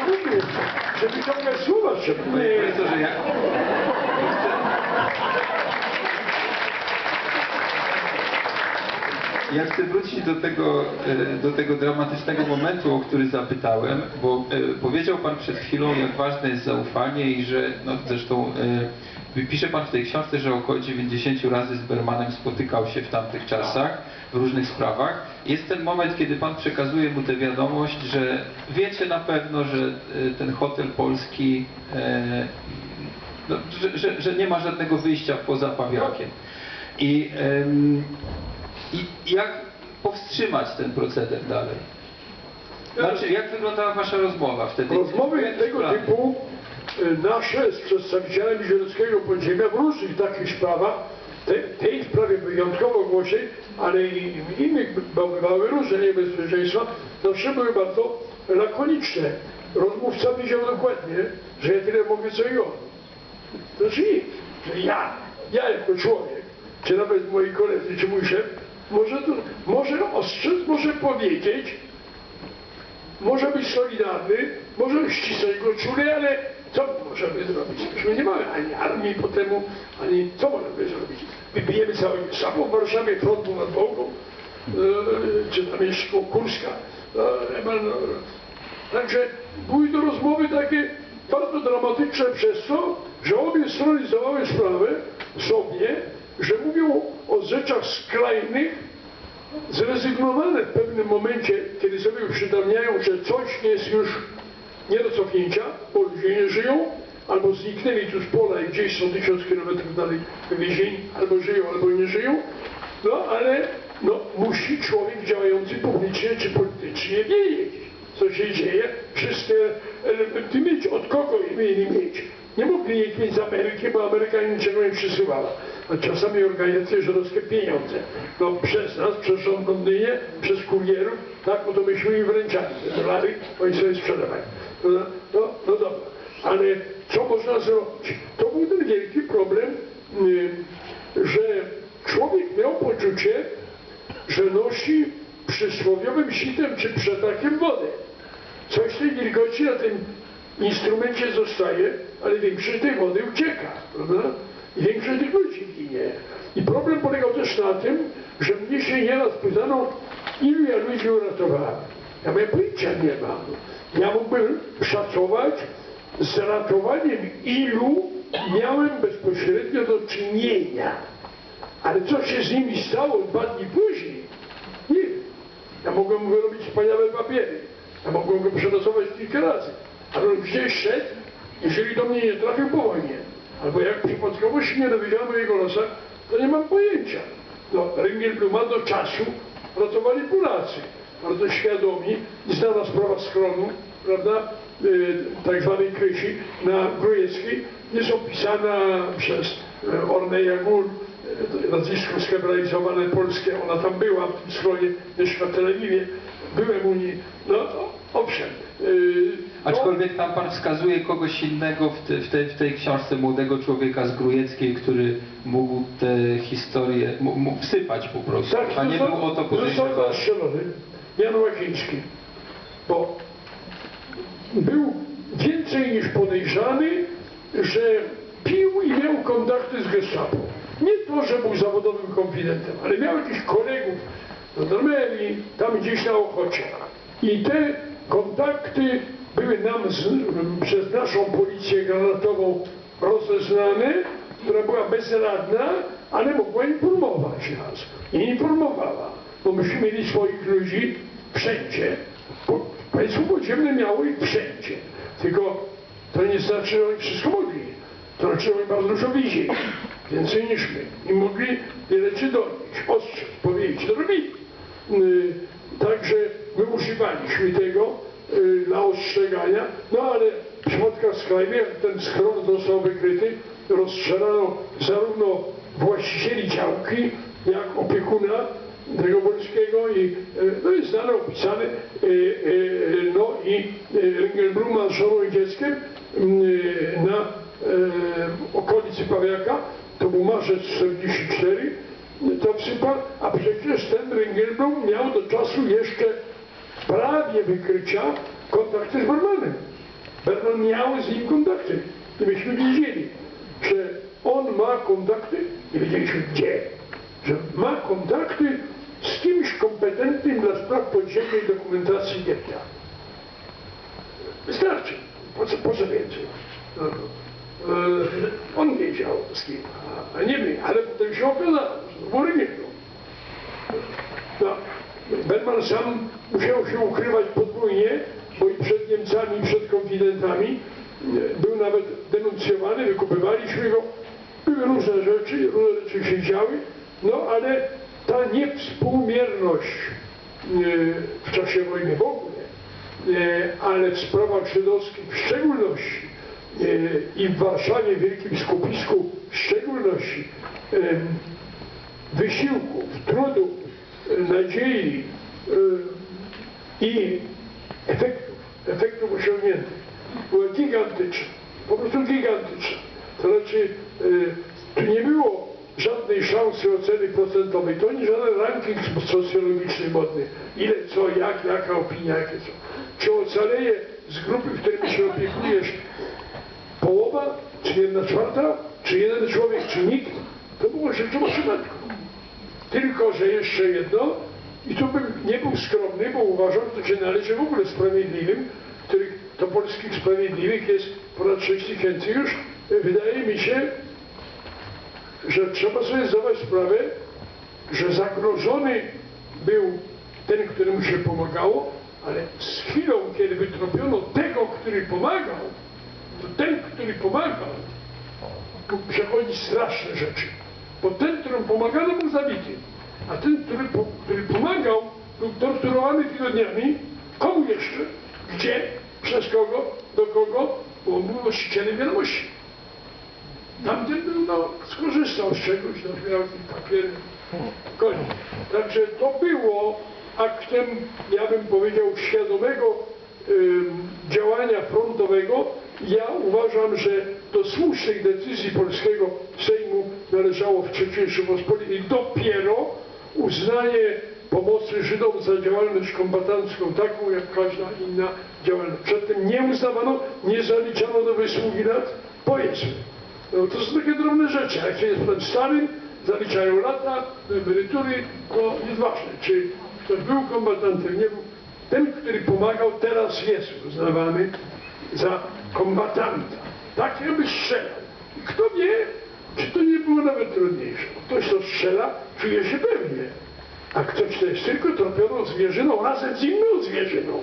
Mówię, że wyciągać słowa trzeba. Panie profesorze, ja chcę wrócić do tego dramatycznego momentu, o który zapytałem, bo powiedział Pan przed chwilą, jak ważne jest zaufanie i że, no zresztą pisze Pan w tej książce, że około 90 razy z Bermanem spotykał się w tamtych czasach w różnych sprawach. Jest ten moment, kiedy Pan przekazuje mu tę wiadomość, że wiecie na pewno, że ten hotel polski, no, że nie ma żadnego wyjścia poza Pawiakiem. I jak powstrzymać ten proceder dalej? Znaczy, jak wyglądała Wasza rozmowa wtedy? Rozmowy tego typu nasze z przedstawicielami żydowskiego podziemia w różnych takich sprawach, tej sprawie wyjątkowo głośnej, ale i w innych bywały różne niebezpieczeństwa, zawsze były bardzo lakoniczne. Rozmówca wiedział dokładnie, że ja tyle mówię co i on. To znaczy, że ja jako człowiek, czy nawet moi koledzy, czy mój szef, może ostrzec, może powiedzieć, może być solidarny, może ścisnąć go czule, ale co możemy zrobić? My nie mamy ani armii po temu, ani co możemy zrobić? Wybijemy cały samo w Warszawie frontu nad Wołgą, czy tam jeszcze Kurska. Także były to rozmowy takie bardzo dramatyczne przez to, że obie strony zdawały sprawę sobie, że mówią o rzeczach skrajnych, zrezygnowane w pewnym momencie, kiedy sobie uświadamiają, że coś jest już nie do cofnięcia, bo ludzie nie żyją, albo zniknęli tu z pola i gdzieś są 1000 kilometrów dalej wywiezieni, albo żyją, albo nie żyją, no ale no, musi człowiek działający publicznie czy politycznie wiedzieć, co się dzieje, wszystkie elementy mieć, od kogo je mieli mieć. Nie mogli mieć z Ameryki, bo Ameryka niczego nie przysyłała. A czasami organizacje żydowskie pieniądze. No przez nas, przez rząd w Londynie, przez kurierów, tak, bo to myśmy im wręczali. Te dolary oni sobie sprzedawali. No dobra. Ale co można zrobić? To był ten wielki problem, że człowiek miał poczucie, że nosi przysłowiowym sitem czy przetakiem wodę. Coś tej wilgoci na tym instrumencie zostaje, ale większość tej wody ucieka, prawda? I większość tych ludzi ginie. I problem polegał też na tym, że mnie się nieraz pytano, ilu ja ludzi uratowałem. Ja moje pojęcia nie mam. Ja mógłbym szacować z ratowaniem, ilu miałem bezpośrednio do czynienia. Ale co się z nimi stało 2 dni później? Nie wiem. Ja mogłem wyrobić wspaniałe papiery. Ja mogłem go przenocować kilka razy. Ale on gdzieś szedł, jeżeli do mnie nie trafił po wojnie. Albo jak przypadkowo się nie dowiedziałem o jego losach, to nie mam pojęcia. No, Ringelbluma do czasu pracowali Polacy, bardzo świadomi, i znana sprawa schronu, prawda, tak zwanej Krysi na Grujeckiej, jest opisana przez Orneja Gór, nazwisko skebralizowane polskie, ona tam była w tym schronie, mieszka w Tel Awiwie, byłem u niej, no owszem. Aczkolwiek tam Pan wskazuje kogoś innego w tej książce, młodego człowieka z Grujeckiej, który mógł te historie, mógł wsypać po prostu, tak, a nie był o to podejrzewany. Został zastrzelony Jan Łakiński, bo był więcej niż podejrzany, że pił i miał kontakty z Gestapo. Nie to, że był zawodowym konfidentem, ale miał jakichś kolegów na Darmeli, tam gdzieś na Ochocie. I te kontakty były nam przez naszą policję granatową rozeznane, która była bezradna, ale mogła informować nas. I informowała, bo myśmy mieli swoich ludzi wszędzie. Państwo podziemne miało ich wszędzie. Tylko to nie znaczy, że oni wszystko mogli. To znaczy, że oni bardzo dużo widzieli. Więcej niż my. I mogli wiele rzeczy donieść, ostrzec, powiedzieć, to robili. Także my używaliśmy tego dla ostrzegania, no ale w przypadkach skrajnych, jak ten schron został wykryty, rozstrzelano zarówno właścicieli działki, jak opiekuna tego Wolskiego i no jest znane, opisane, no i Ringelbluma z żoną i dzieckiem na okolicy Pawiaka, to był marzec 44, to wsypał, a przecież ten Ringelblum miał do czasu jeszcze prawie wykrycia kontakty z Bermanem. Berman miał z nim kontakty i myśmy wiedzieli, że on ma kontakty, nie wiedzieliśmy gdzie, że ma kontakty z kimś kompetentnym dla spraw podziemnej dokumentacji getta. Wystarczy. Po co więcej? On wiedział z kim, a nie my, ale potem się okazało, że to było Rygiego. No, Berman sam musiał się ukrywać podwójnie, bo i przed Niemcami, i przed konfidentami. Był nawet denuncjowany, wykupywaliśmy go. Były różne rzeczy się działy, no ale ta niewspółmierność w czasie wojny w ogóle, ale w sprawach żydowskich w szczególności i w Warszawie, w wielkim skupisku w szczególności, wysiłków, trudu, nadziei i efektów osiągniętych była gigantyczna, po prostu gigantyczna. To znaczy, tu nie było żadnej szansy oceny procentowej, to nie żaden ranking socjologiczny modny, ile co, jaka opinia, jakie co. Czy ocaleje z grupy, w której się opiekujesz, połowa, czy 1/4, czy jeden człowiek, czy nikt, to było rzeczą przypadku. Tylko, że jeszcze jedno, i tu bym nie był skromny, bo uważam, że to się należy w ogóle sprawiedliwym, których to polskich sprawiedliwych jest ponad 6 000 już. Wydaje mi się, że trzeba sobie zdawać sprawę, że zagrożony był ten, któremu się pomagało, ale z chwilą, kiedy wytropiono tego, który pomagał, to ten, który pomagał, mógł przechodzić straszne rzeczy. Bo ten, któremu pomagano, był zabity. A ten, który pomagał, był torturowany tygodniami. Komu jeszcze? Gdzie? Przez kogo? Do kogo? Bo on był właścicielem wiadomości. Tamten był, no, skorzystał z czegoś, no, miał jakieś papiery. Koniec. Także to było aktem, ja bym powiedział, świadomego działania frontowego. Ja uważam, że do słusznych decyzji polskiego Sejmu należało w III Rzeczypospolitej dopiero uznanie pomocy Żydom za działalność kombatancką, taką jak każda inna działalność. Przedtem nie uznawano, nie zaliczano do wysługi lat, powiedzmy. No, to są takie drobne rzeczy. Jak się jest panem starym, zaliczają lata, do emerytury, to jest ważne, czy ktoś był kombatantem, nie był. Ten, który pomagał, teraz jest uznawany za kombatanta. Tak jakby strzelał. I kto wie, czy to nie było nawet trudniejsze. Ktoś, kto strzela, czuje się pewnie. A ktoś, kto jest tylko tropioną zwierzyną razem z inną zwierzyną,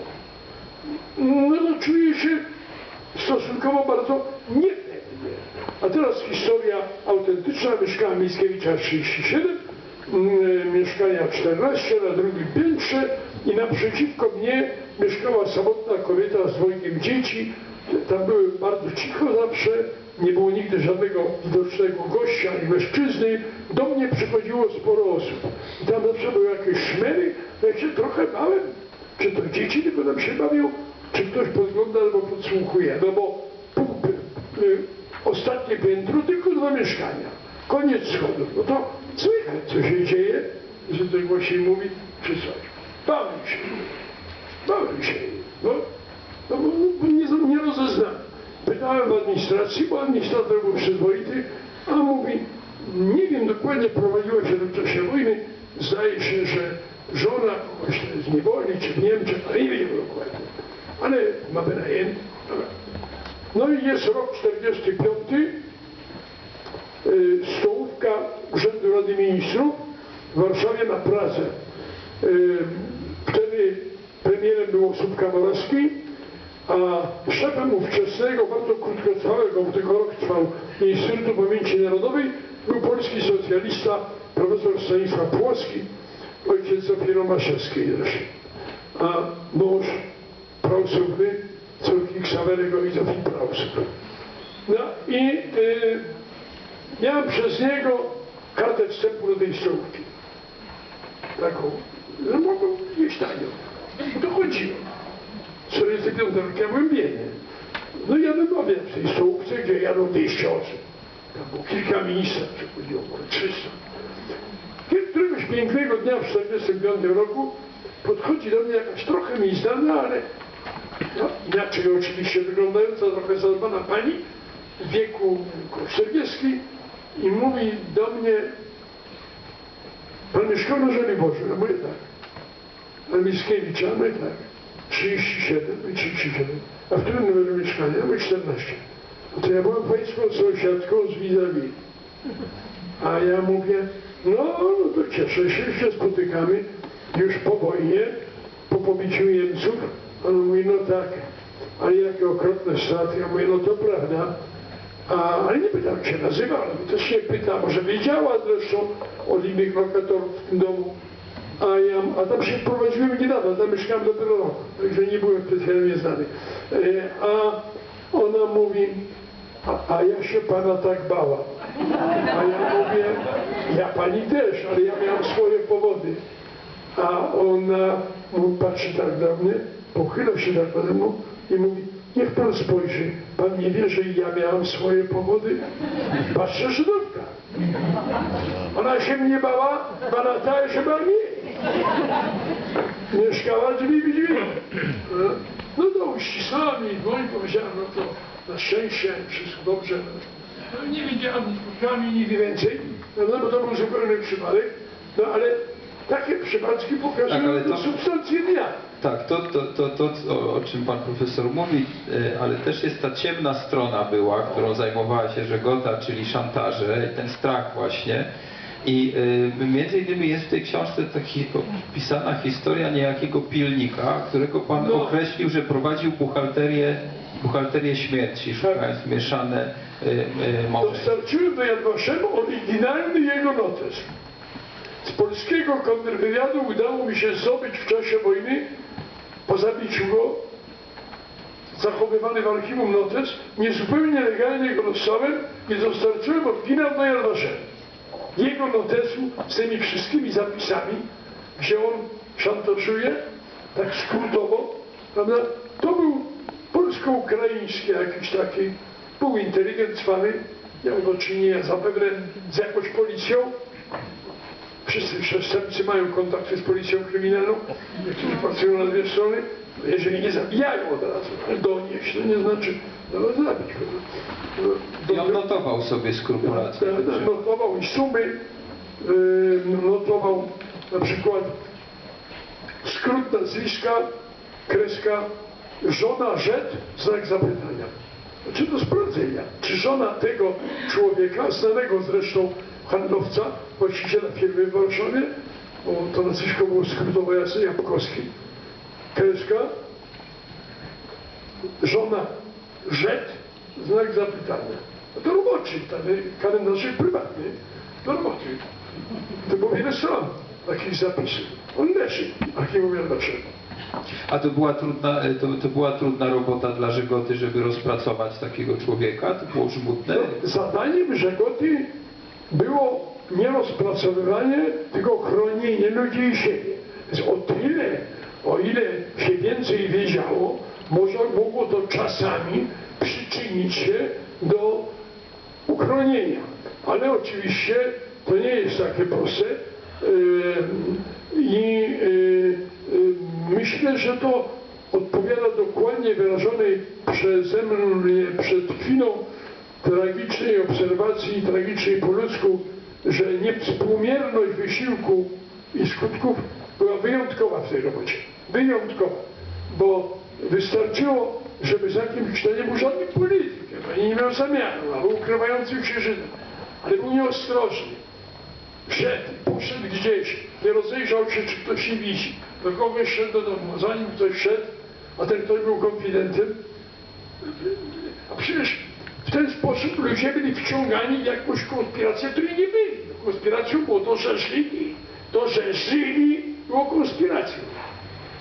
no to czuje się stosunkowo bardzo niepewnie. A teraz historia autentyczna. Mieszkałem Mickiewicza 37, mieszkania 14 na drugim piętrze i naprzeciwko mnie mieszkała samotna kobieta z dwojgiem dzieci. Tam były bardzo cicho zawsze, nie było nigdy żadnego widocznego gościa ani mężczyzny. Do mnie przychodziło sporo osób. I tam zawsze były jakieś szmery. Ja się trochę bałem, czy to dzieci tylko nam się bawią, czy ktoś podgląda albo podsłuchuje. No bo ostatnie piętro, tylko 2 mieszkania. Koniec schodów. No to słychać, co się dzieje, że ktoś głośniej mówi, czy coś. Bałem się. No bo nie rozeznałem. Pytałem w administracji, bo administrator był przyzwoity, a mówi, nie wiem dokładnie, prowadziło się w czasie wojny, zdaje się, że żona kogoś z niewoli, czy w Niemczech, ale nie wiem dokładnie. Ale ma wynajęty. No i jest rok 45, stołówka Urzędu Rady Ministrów w Warszawie na Pradze. Wtedy premierem był Osób Morawski, a szefem ówczesnego, bardzo krótkotrwałego, bo tylko rok trwał, Instytutu Pamięci Narodowej był polski socjalista, profesor Stanisław Płocki, ojciec Zofii Romaszewskiej zresztą, a mąż prausówny, córki Ksawerego i Zofii Prausów. No i miałem przez niego kartę wstępu do tej stołówki. Taką, że mogłem jeść tanio. Dochodziłem. 45 rok ja byłem biedny. No ja wymawiam w tej stołówce, gdzie jadą 200 osób. Tam było kilka ministrów, przychodziło około 300. Któregoś pięknego dnia w 45 roku podchodzi do mnie jakaś trochę mi znana, ale no, inaczej oczywiście wyglądająca, trochę zadbana pani w wieku około 40 i mówi do mnie: pan mieszkał na Żoliborzu? Ja mówię tak. Na Mickiewicza? Ja mówię tak. 37 i 37. A w którym numerze mieszkania? Ja mówię 14. No to ja byłem pańską sąsiadką z vis-a-vis. A ja mówię: no to cieszę się spotykamy już po wojnie, po pobiciu Niemców. On mówi: no tak, ale jakie okropne straty. Ja mówię: no to prawda. Ale nie pytam, jak się nazywa, ale też nie pyta, może wiedziała zresztą od innych lokatorów w tym domu. A tam się prowadziłem niedawno, tam mieszkałem dopiero rok, także nie byłem specjalnie znany. A ona mówi: a ja się pana tak bała. A ja mówię: ja pani też, ale ja miałam swoje powody. A ona patrzy tak na mnie, pochyla się tak nade mną i mówi: niech pan spojrzy, pan nie wie, że ja miałam swoje powody? Patrzę, Żydówka. Ona się mnie bała, pana ta się bała mnie. Mieszkała drzwi w drzwi. No to uścisnęła mi dłoń, powiedziała: no to na szczęście wszystko dobrze. No nie widziałam, nie spotkałam i nigdy więcej, no bo to był zupełny przypadek. No ale takie przypadki pokazują Tak, substancję dnia. Tak, to o czym pan profesor mówi, ale też jest ta ciemna strona była, którą zajmowała się Żegota, czyli szantaże i ten strach właśnie. I między innymi jest w tej książce pisana historia niejakiego pilnika, którego pan określił, że prowadził buchalterię śmierci, szukając mieszane małżeństwa. Dostarczyłem do Yad Vashem oryginalny jego notes. Z polskiego kontrwywiadu udało mi się zdobyć w czasie wojny, po zabiciu go, zachowywany w archiwum notes, niezupełnie legalnie go dostałem i dostarczyłem oryginał do Yad Vashem. Jego notesu z tymi wszystkimi zapisami, gdzie on szantażuje, tak skrótowo, prawda? To był polsko-ukraiński jakiś taki półinteligent cwany, miał do czynienia zapewne z jakąś policją. Wszyscy przestępcy mają kontakty z policją kryminalną, niektórzy pracują na dwie strony. Jeżeli nie zabijają od razu, ale donieść, to nie znaczy nawet zabić. I on notował sobie skrupulatnie. Notował i sumy, notował na przykład skrót nazwiska, kreska, żona Żed, znak zapytania. Znaczy do sprawdzenia, czy żona tego człowieka, znanego zresztą handlowca, właściciela firmy w Warszawie, bo to nazwisko było skrótowo jasne, Jabłkowski, kreska, żona Żed, znak zapytania. No to roboczy, kalendarzyk prywatny, do roboty. To było wiele stron takich zapisów. On leży, archiwum Yad Vashem. A to była trudna robota dla Żegoty, żeby rozpracować takiego człowieka? To było żmudne? No, zadaniem Żegoty było nie rozpracowywanie, tylko chronienie ludzi i siebie. Więc o ile się więcej wiedziało, mogło to czasami przyczynić się do uchronienia. Ale oczywiście to nie jest takie proste myślę, że to odpowiada dokładnie wyrażonej przeze mnie przed chwilą tragicznej obserwacji, tragicznej po ludzku, że niewspółmierność wysiłku i skutków była wyjątkowa w tej robocie. Wyjątkowa. Bo wystarczyło, żeby za kimś, to nie był żadny polityk, ani nie miał zamiaru, albo ukrywający się Żydem, ale był nieostrożny. Poszedł gdzieś, nie rozejrzał się, czy ktoś się widzi. Do kogoś szedł do domu, zanim ktoś szedł, a ten ktoś był konfidentem. A przecież w ten sposób ludzie byli wciągani w jakąś konspirację, której nie byli. Konspiracją było to, że żyli. To, że żyli, było konspiracją.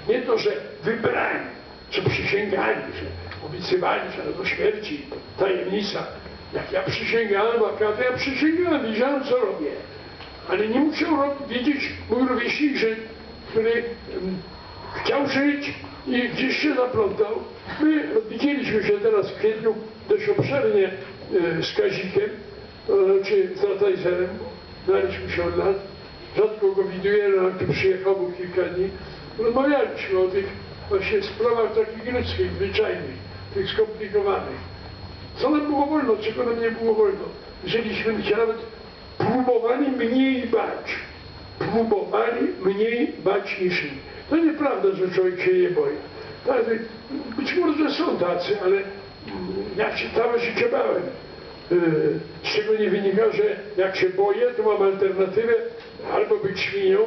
Nie to, że wybrani, że przysięgali, że obiecywali, że do śmierci, tajemnica. Jak ja przysięgałem, ja przysięgałem, wiedziałem, co robię. Ale nie musiał wiedzieć mój rówieśnik, który chciał żyć i gdzieś się zaplątał. My widzieliśmy się teraz w kwietniu dość obszernie z Kazikiem, czy z Ratajzerem. Znaliśmy się od lat. Rzadko go widuję, ale tu przyjechał, był kilka dni. Rozmawialiśmy o tych właśnie w sprawach takich ludzkich, zwyczajnych, tych skomplikowanych. Co nam było wolno, czego nam nie było wolno? Wzięliśmy się nawet próbowali mniej bać. Próbowali mniej bać niż inni. To nieprawda, że człowiek się nie boi. Być może są tacy, ale ja się całe życie bałem. Z czego nie wynika, że jak się boję, to mam alternatywę albo być świnią,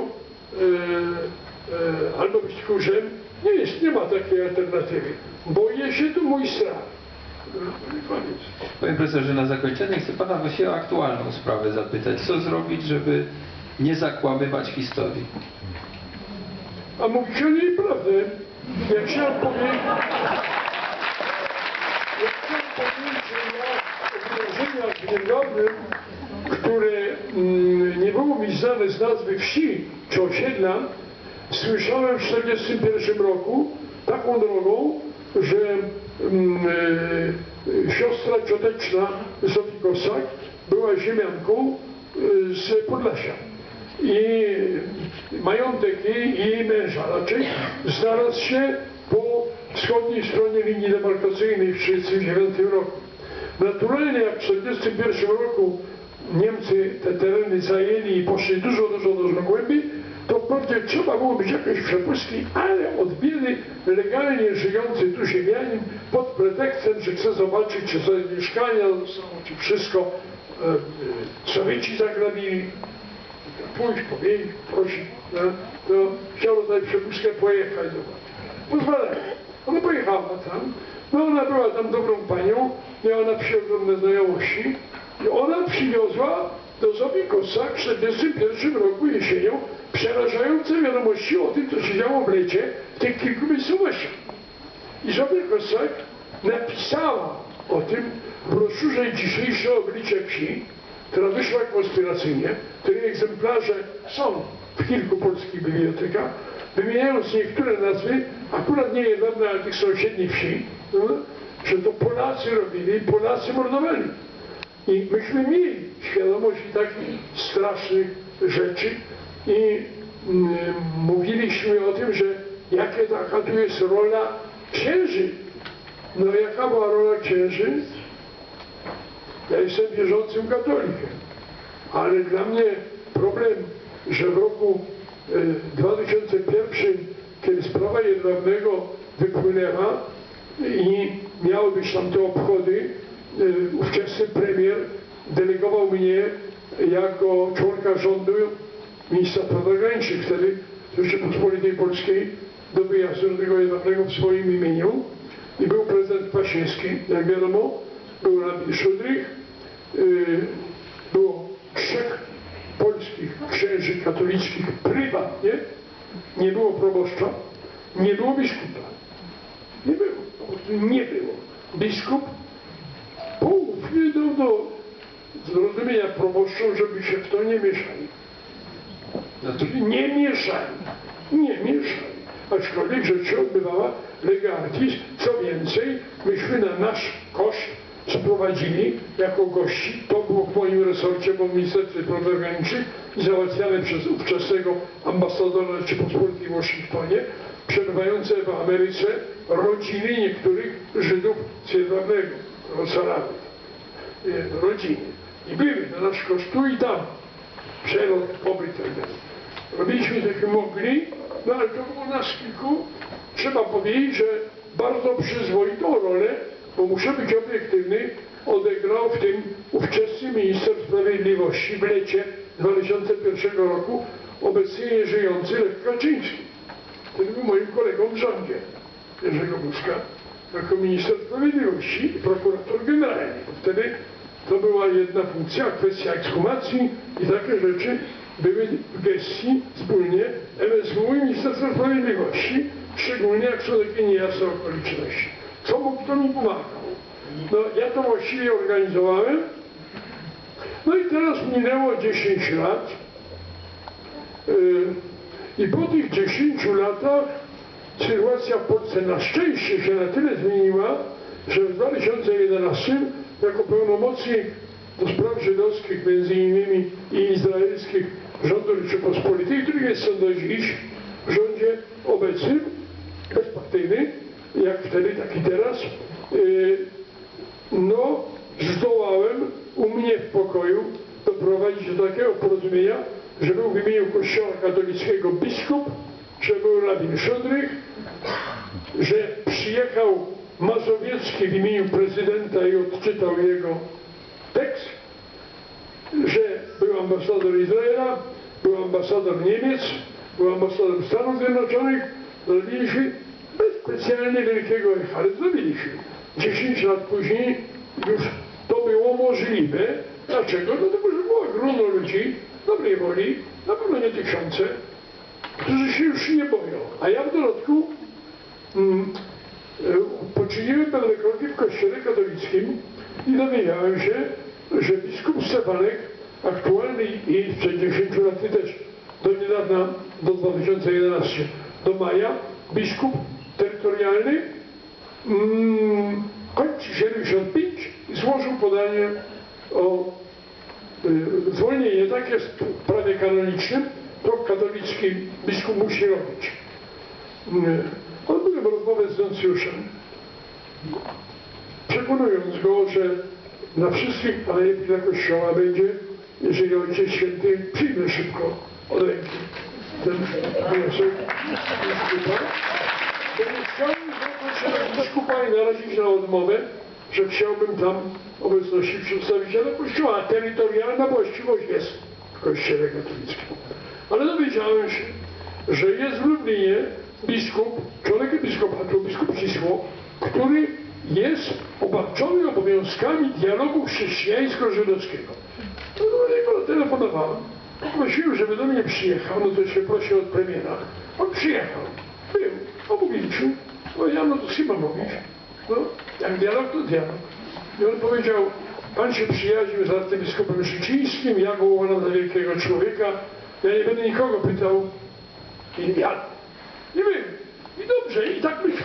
albo być tchórzem. Nie ma takiej alternatywy. Boję się, to mój strach. Koniec. Panie profesorze, na zakończenie chcę pana właśnie o aktualną sprawę zapytać. Co zrobić, żeby nie zakłamywać historii? A mówicie o niej prawdę. Jak chciałem powiedzieć, że ja o wydarzeniach niedawnych, które nie było mi znane z nazwy wsi czy osiedla, słyszałem w 1941 roku taką drogą, że siostra cioteczna Zofii Kossak była ziemianką z Podlasia. I majątek jej męża raczej znalazł się po wschodniej stronie linii demarkacyjnej w 1939 roku. Naturalnie jak w 1941 roku Niemcy te tereny zajęli i poszli dużo głębiej, to wprawdzie trzeba było być jakieś przepustki, ale od biedy legalnie żyjący tu ziemianin pod pretekstem, że chce zobaczyć, czy sobie mieszkania dostaną, czy wszystko Sowieci zagrabili, pójść, powiedzieć, prosić, to chciał tutaj przepustkę pojechać, zobaczyć. Pozwalali. Ona pojechała tam, no ona była tam dobrą panią, miała na wsi ogromne znajomości i ona przywiozła do Zofii Kossak w 1941 roku jesienią przerażające wiadomości o tym, co się działo w lecie w tych kilku miejscowościach. I Zofia Kossak napisała o tym w broszurze Dzisiejsze oblicze wsi, która wyszła konspiracyjnie, której egzemplarze są w kilku polskich bibliotekach, wymieniając niektóre nazwy, akurat nie jedne, ale tych sąsiednich wsi, no, że to Polacy robili, Polacy mordowali. I myśmy mieli świadomość takich strasznych rzeczy i mówiliśmy o tym, że jaka tu jest rola księży. No jaka była rola księży? Ja jestem wierzącym katolikiem, ale dla mnie problem, że w roku 2001, kiedy sprawa Jedwabnego wypłynęła i miały być tam te obchody, ówczesny premier delegował mnie jako członka rządu ministra spraw zagranicznych wtedy w Rzeczypospolitej Polskiej do wyjazdu do tego Jedwabnego w swoim imieniu i był prezydent Kwaśniewski, jak wiadomo, był rabin Szudrych, było 3 polskich księży katolickich prywatnie, nie było proboszcza, nie było biskupa. Nie było, po prostu nie było. Biskup poufnie dał do zrozumienia proboszczom, żeby się w to nie mieszali. Znaczy nie mieszali. Aczkolwiek rzecz się odbywała lega artis. Co więcej, myśmy na nasz koszt sprowadzili jako gości, to było w moim resorcie, bo w Ministerstwie Spraw Zagranicznych i załatwiane przez ówczesnego ambasadora Rzeczypospolitej w Waszyngtonie, przebywające w Ameryce rodziny niektórych Żydów z Jedwabnego, Ocalawych. Rodziny. I były na nasz koszt tu i tam. Przelot, pobyt tak dalej. Robiliśmy tak mogli, no ale to było nas kilku. Trzeba powiedzieć, że bardzo przyzwoitą rolę, bo muszę być obiektywny, odegrał w tym ówczesny minister sprawiedliwości w lecie 2001 roku, obecnie nieżyjący Lech Kaczyński. Ten był moim kolegą w rządzie Jerzego Buzka, jako minister sprawiedliwości i prokurator generalny. Bo wtedy to była jedna funkcja, kwestia ekshumacji i takie rzeczy były w gestii wspólnie MSW i Ministerstwa Sprawiedliwości, szczególnie jak są takie niejasne okoliczności. Kto mi pomagał? No, ja to właściwie organizowałem. No i teraz minęło 10 lat. I po tych 10 latach sytuacja w Polsce na szczęście się na tyle zmieniła, że w 2011 jako pełnomocnik do spraw żydowskich, między innymi i izraelskich rządu Rzeczypospolitej, których jest do dziś w rządzie obecnym, bezpartyjny, jak wtedy, tak i teraz, no zdołałem u mnie w pokoju doprowadzić do takiego porozumienia, że był w imieniu Kościoła katolickiego biskup, że był rabin Szodrych, że przyjechał Mazowiecki w imieniu prezydenta i odczytał jego tekst, że był ambasador Izraela, był ambasador Niemiec, był ambasador Stanów Zjednoczonych, zrobiliśmy bez specjalnie wielkiego echa, ale zrobiliśmy. 10 lat później już to było możliwe. Dlaczego? Dlatego, że było grono ludzi dobrej woli, na pewno nie tysiące, którzy się już nie boją. A ja w dodatku poczyniłem pewne kroki w Kościele katolickim i dowiedziałem się, że biskup Stefanek, aktualny i sprzed 10 lat też, do niedawna, do 2011, do maja, biskup terytorialny, kończy 75 i złożył podanie o zwolnienie. Tak jest w prawie kanonicznym, to katolicki biskup musi robić. Odbyłem rozmowę z nuncjuszem, przekonując go, że na wszystkich, a najlepiej dla Kościoła będzie, jeżeli Ojciec Święty przyjmie szybko od ręki ten wniosek biskupa. To nie chciałbym zwrócić się do biskupa i narazić na odmowę, że chciałbym tam obecności przedstawiciela Kościoła, a terytorialna właściwość jest w Kościele katolickim. Ale dowiedziałem się, że jest w Lublinie biskup, członek episkopatu, biskup Cisło, który jest obarczony obowiązkami dialogu chrześcijańsko-żydowskiego. No do niego telefonowałem. Prosiłem, żeby do mnie przyjechał, no to się prosi od premiera. On przyjechał, był, omówiliśmy. Powiedziałem, no to z kim mam mówić? No, jak dialog, to dialog. I on powiedział, pan się przyjaźnił z arcybiskupem Szycińskim, ja go uważam za wielkiego człowieka, ja nie będę nikogo pytał, i ja nie wiem. I dobrze, i tak być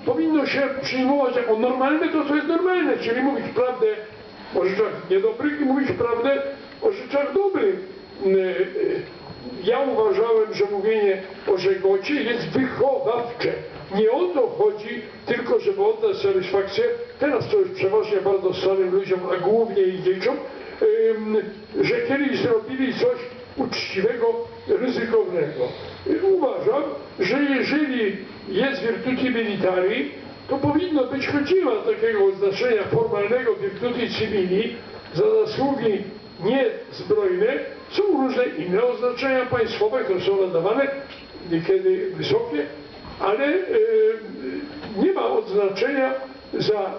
powinno się przyjmować jako normalne to, co jest normalne, czyli mówić prawdę o rzeczach niedobrych i mówić prawdę o rzeczach dobrych. Ja uważałem, że mówienie o żegocie jest wychowawcze. Nie o to chodzi, tylko żeby oddać satysfakcję, teraz to już przeważnie bardzo starym ludziom, a głównie i dzieciom, że kiedyś zrobili coś uczciwego, ryzykownego. Uważam, że jeżeli jest virtuti militari, to powinno być, choć nie ma takiego oznaczenia formalnego virtuti civili, za zasługi niezbrojne, są różne inne oznaczenia państwowe, które są nadawane, niekiedy wysokie, ale nie ma odznaczenia za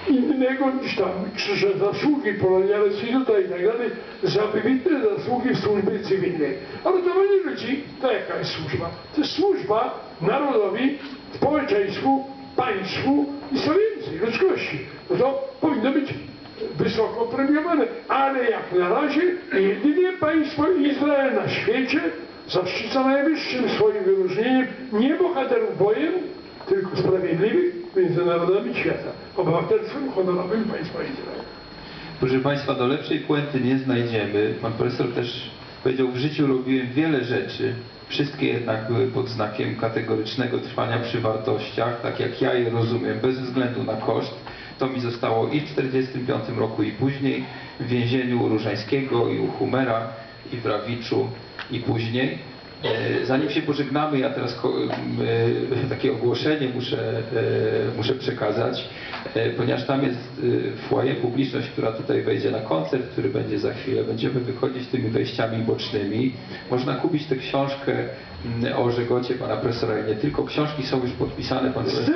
innego niż tam, że zasługi Polonia Restituta i tak dalej, za wybitne zasługi w służbie cywilnej. A ratowanie ludzi, to jaka jest służba? To jest służba narodowi, społeczeństwu, państwu i co więcej, ludzkości. No to powinno być wysoko premiowane. Ale jak na razie jedynie państwo Izrael na świecie zaszczyca najwyższym swoim wyróżnieniem nie bohaterów wojen, tylko sprawiedliwych między narodami świata, obywatelstwem honorowym państwa Izrael. Proszę Państwa, do lepszej puenty nie znajdziemy. Pan profesor też powiedział, w życiu robiłem wiele rzeczy, wszystkie jednak były pod znakiem kategorycznego trwania przy wartościach, tak jak ja je rozumiem, bez względu na koszt. To mi zostało i w 1945 roku i później, w więzieniu u Różańskiego i u Humera i w Rawiczu i później. Zanim się pożegnamy, ja teraz takie ogłoszenie muszę przekazać, ponieważ tam jest foyer publiczność, która tutaj wejdzie na koncert, który będzie za chwilę. Będziemy wychodzić tymi wejściami bocznymi. Można kupić tę książkę o żegocie pana profesora i nie tylko. Książki są już podpisane. Pan profesor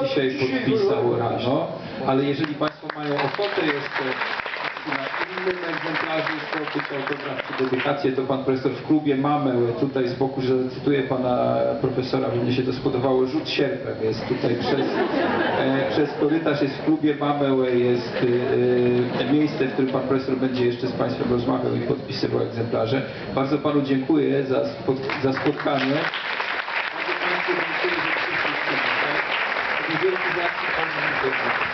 dzisiaj podpisał rano, ale jeżeli Państwo mają ochotę jeszcze na innym egzemplarzu zrobić autograf czy dedykację, to pan profesor w klubie Mameł, tutaj z boku, że zacytuję pana profesora, bo mnie się to spodobało, rzut sierpem jest tutaj przez korytarz, jest w klubie Mameł, jest miejsce, w którym pan profesor będzie jeszcze z Państwem rozmawiał i podpisywał egzemplarze. Bardzo panu dziękuję za spotkanie. Bardzo państwu dziękuję, że przyszliście. Wielki zaszczyt, bardzo dziękuję.